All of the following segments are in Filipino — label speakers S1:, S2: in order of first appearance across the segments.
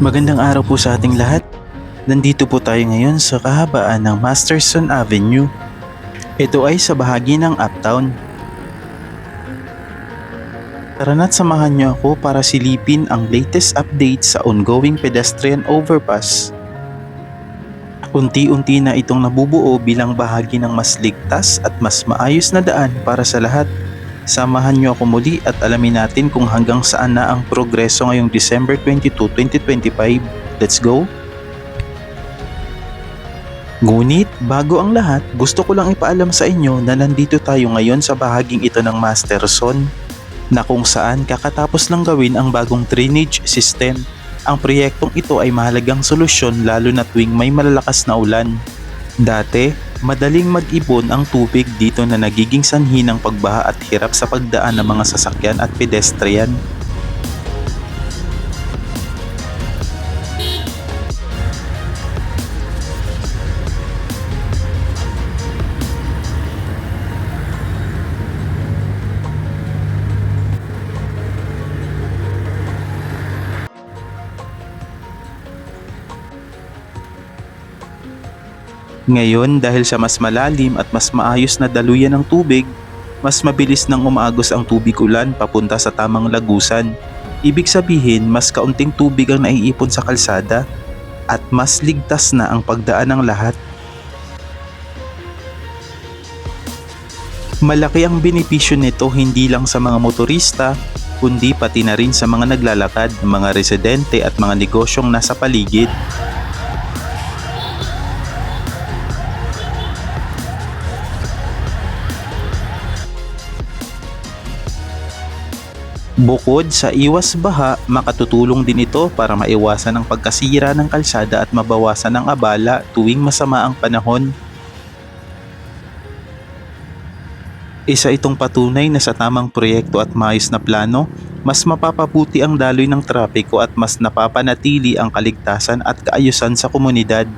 S1: Magandang araw po sa ating lahat. Nandito po tayo ngayon sa kahabaan ng Masterson Avenue. Ito ay sa bahagi ng Uptown. Tara na't samahan niyo ako para silipin ang latest update sa ongoing pedestrian overpass. Unti-unti na itong nabubuo bilang bahagi ng mas ligtas at mas maayos na daan para sa lahat. Samahan niyo ako muli at alamin natin kung hanggang saan na ang progreso ngayong December 22, 2025. Let's go! Ngunit bago ang lahat, gusto ko lang ipaalam sa inyo na nandito tayo ngayon sa bahaging ito ng Masterson na kung saan kakatapos lang gawin ang bagong drainage system. Ang proyektong ito ay mahalagang solusyon lalo na tuwing may malalakas na ulan. Dati, madaling mag-ibon ang tubig dito na nagiging sanhi ng pagbaha at hirap sa pagdaan ng mga sasakyan at pedestrian. Ngayon, dahil sa mas malalim at mas maayos na daluyan ng tubig, mas mabilis nang umaagos ang tubig ulan papunta sa tamang lagusan. Ibig sabihin, mas kaunting tubig ang naiipon sa kalsada at mas ligtas na ang pagdaan ng lahat. Malaki ang benepisyo nito hindi lang sa mga motorista, kundi pati na rin sa mga naglalakad, mga residente at mga negosyong nasa paligid. Bukod sa iwas baha, makatutulong din ito para maiwasan ang pagkasira ng kalsada at mabawasan ang abala tuwing masama ang panahon. Isa itong patunay na sa tamang proyekto at maayos na plano, mas mapapabuti ang daloy ng trapiko at mas napapanatili ang kaligtasan at kaayusan sa komunidad.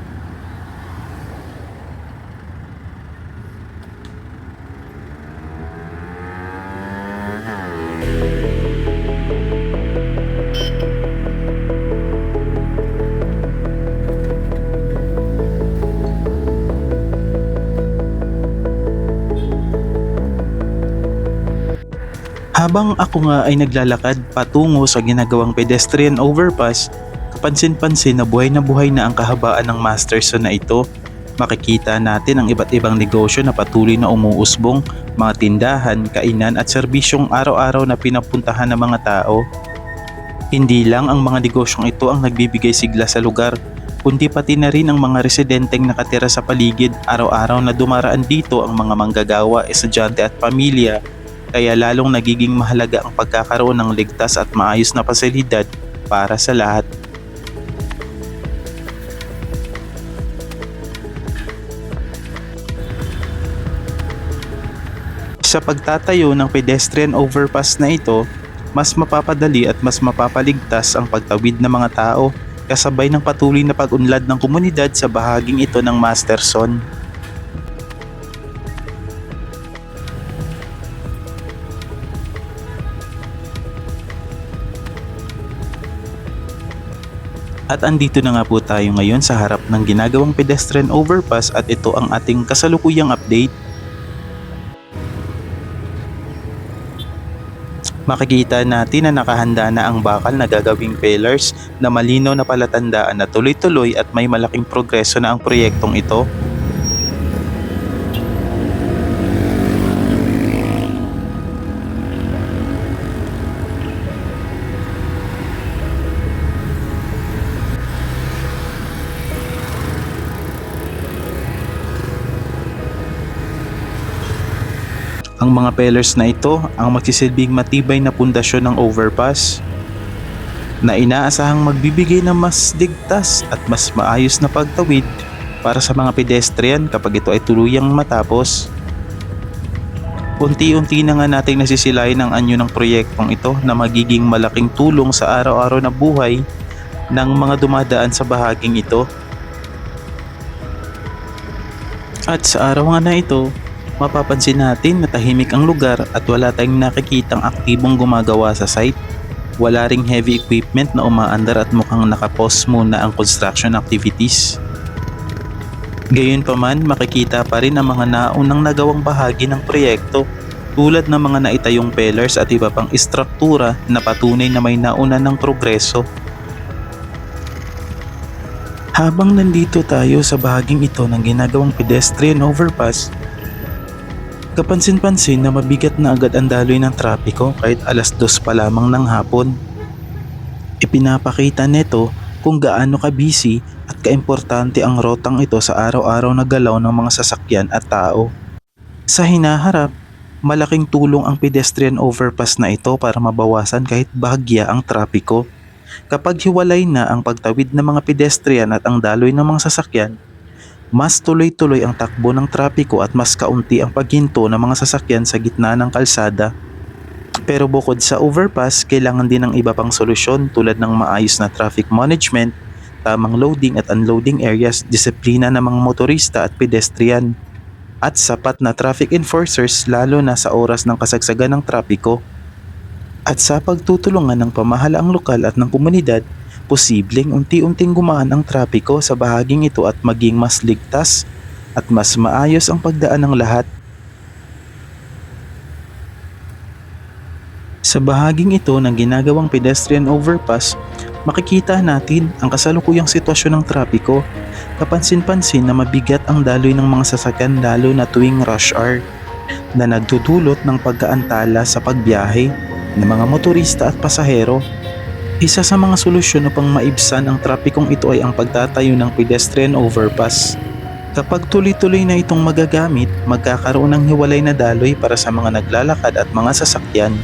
S1: Habang ako nga ay naglalakad patungo sa ginagawang pedestrian overpass, kapansin-pansin na buhay na ang kahabaan ng Masterson na ito. Makikita natin ang iba't ibang negosyo na patuloy na umuusbong, mga tindahan, kainan at serbisyong araw-araw na pinapuntahan ng mga tao. Hindi lang ang mga negosyong ito ang nagbibigay sigla sa lugar, kundi pati na rin ang mga residenteng nakatira sa paligid. Araw-araw na dumaraan dito ang mga manggagawa, estudyante at pamilya. Kaya lalong nagiging mahalaga ang pagkakaroon ng ligtas at maayos na pasilidad para sa lahat. Sa pagtatayo ng pedestrian overpass na ito, mas mapapadali at mas mapapaligtas ang pagtawid ng mga tao kasabay ng patuloy na pag-unlad ng komunidad sa bahaging ito ng Masterson. At andito na nga po tayo ngayon sa harap ng ginagawang pedestrian overpass at ito ang ating kasalukuyang update. Makikita natin na nakahanda na ang bakal na gagawing pillars na malinaw na palatandaan na tuloy-tuloy at may malaking progreso na ang proyektong ito. Ang mga pillars na ito ang magsisilbing matibay na pundasyon ng overpass na inaasahang magbibigay ng mas ligtas at mas maayos na pagtawid para sa mga pedestrian kapag ito ay tuluyang matapos. Unti-unti na nga nating nasisilayan ang anyo ng proyektong ito na magiging malaking tulong sa araw-araw na buhay ng mga dumadaan sa bahaging ito. At sa araw nga na ito, Mapapansin natin na tahimik ang lugar at wala tayong nakikitang aktibong gumagawa sa site. Wala ring heavy equipment na umaandar at mukhang nakapos muna ang construction activities. Gayunpaman, makikita pa rin ang mga naunang nagawang bahagi ng proyekto tulad ng mga naitayong pillars at iba pang istruktura na patunay na may nauna ng progreso. Habang nandito tayo sa bahaging ito ng ginagawang pedestrian overpass, kapansin-pansin na mabigat na agad ang daloy ng trapiko kahit 2:00 pa lamang ng hapon. Ipinapakita nito kung gaano ka-busy at kaimportante ang rotang ito sa araw-araw na galaw ng mga sasakyan at tao. Sa hinaharap, malaking tulong ang pedestrian overpass na ito para mabawasan kahit bahagya ang trapiko. Kapag hiwalay na ang pagtawid ng mga pedestrian at ang daloy ng mga sasakyan, mas tuloy-tuloy ang takbo ng trapiko at mas kaunti ang paghinto ng mga sasakyan sa gitna ng kalsada. Pero bukod sa overpass, kailangan din ng iba pang solusyon tulad ng maayos na traffic management, tamang loading at unloading areas, disiplina ng mga motorista at pedestrian, at sapat na traffic enforcers lalo na sa oras ng kasagsagan ng trapiko. At sa pagtutulungan ng pamahalaang lokal at ng komunidad, posibleng unti-unting gumaan ang trapiko sa bahaging ito at maging mas ligtas at mas maayos ang pagdaan ng lahat. Sa bahaging ito ng ginagawang pedestrian overpass, makikita natin ang kasalukuyang sitwasyon ng trapiko. Kapansin-pansin na mabigat ang daloy ng mga sasakyan lalo na tuwing rush hour na nagdudulot ng pagkaantala sa pagbiyahe ng mga motorista at pasahero. Isa sa mga solusyon upang maibsan ang trapikong ito ay ang pagtatayo ng pedestrian overpass. Kapag tuloy-tuloy na itong magagamit, magkakaroon ng hiwalay na daloy para sa mga naglalakad at mga sasakyan.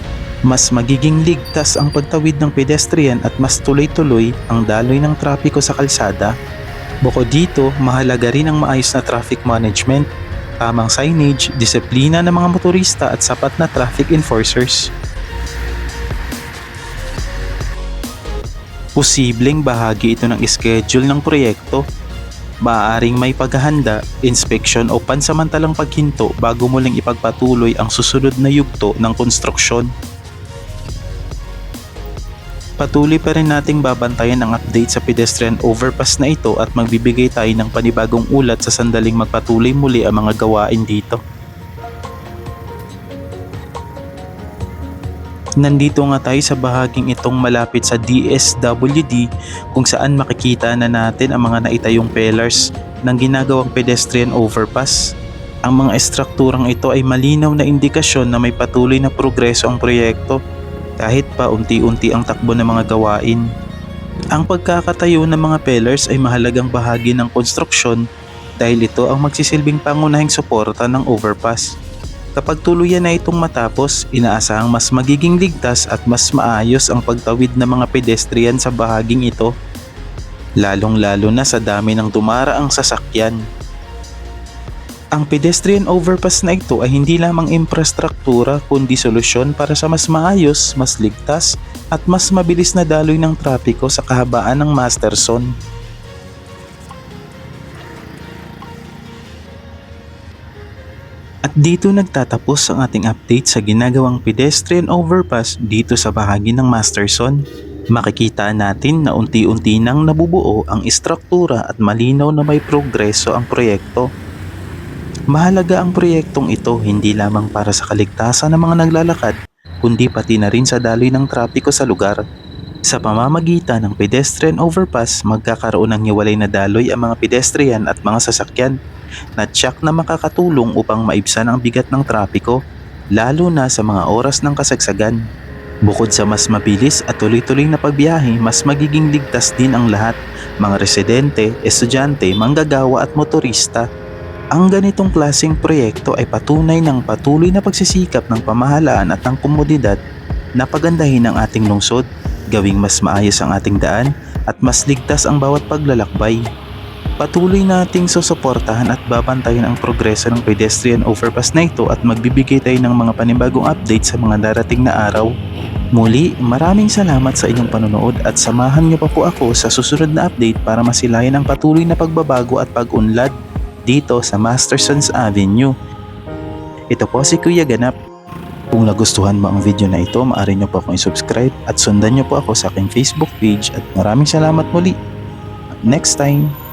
S1: Mas magiging ligtas ang pagtawid ng pedestrian at mas tuloy-tuloy ang daloy ng trapiko sa kalsada. Bukod dito, mahalaga rin ang maayos na traffic management, tamang signage, disiplina ng mga motorista at sapat na traffic enforcers. Posibleng bahagi ito ng schedule ng proyekto. Maaaring may paghahanda, inspeksyon o pansamantalang paghinto bago muling ipagpatuloy ang susunod na yugto ng konstruksyon. Patuloy pa rin nating babantayan ang update sa pedestrian overpass na ito at magbibigay tayo ng panibagong ulat sa sandaling magpatuloy muli ang mga gawain dito. Nandito nga tayo sa bahaging itong malapit sa DSWD kung saan makikita na natin ang mga naitayong pillars ng ginagawang pedestrian overpass. Ang mga estrukturang ito ay malinaw na indikasyon na may patuloy na progreso ang proyekto kahit pa unti-unti ang takbo ng mga gawain. Ang pagkakatayo ng mga pillars ay mahalagang bahagi ng konstruksyon dahil ito ang magsisilbing pangunahing suporta ng overpass. Kapag tuluyan na itong matapos, inaasahang mas magiging ligtas at mas maayos ang pagtawid ng mga pedestrian sa bahaging ito, lalong-lalo na sa dami ng dumaraang sasakyan. Ang pedestrian overpass na ito ay hindi lamang infrastruktura kundi solusyon para sa mas maayos, mas ligtas at mas mabilis na daloy ng trapiko sa kahabaan ng Masterson. At dito nagtatapos ang ating update sa ginagawang pedestrian overpass dito sa bahagi ng Masterson. Makikita natin na unti-unti nang nabubuo ang istruktura at malinaw na may progreso ang proyekto. Mahalaga ang proyektong ito hindi lamang para sa kaligtasan ng mga naglalakad, kundi pati na rin sa daloy ng trapiko sa lugar. Sa pamamagitan ng pedestrian overpass, magkakaroon ng hiwalay na daloy ang mga pedestrian at mga sasakyan na tiyak na makakatulong upang maibsan ang bigat ng trapiko, lalo na sa mga oras ng kasagsagan. Bukod sa mas mabilis at tuloy-tuloy na pagbiyahe, mas magiging ligtas din ang lahat, mga residente, estudyante, manggagawa at motorista. Ang ganitong klaseng proyekto ay patunay ng patuloy na pagsisikap ng pamahalaan at ng komunidad na pagandahin ang ating lungsod, gawing mas maayos ang ating daan at mas ligtas ang bawat paglalakbay. Patuloy nating susuportahan at babantayan ang progreso ng pedestrian overpass na ito at magbibigay tayo ng mga panibagong update sa mga darating na araw. Muli, maraming salamat sa inyong panonood at samahan niyo pa po ako sa susunod na update para masilayan ang patuloy na pagbabago at pag-unlad dito sa Masterson's Avenue. Ito po si Kuya Ganap. Kung nagustuhan mo ang video na ito, maaari nyo po akong i-subscribe at sundan nyo po ako sa aking Facebook page at maraming salamat muli. Next time!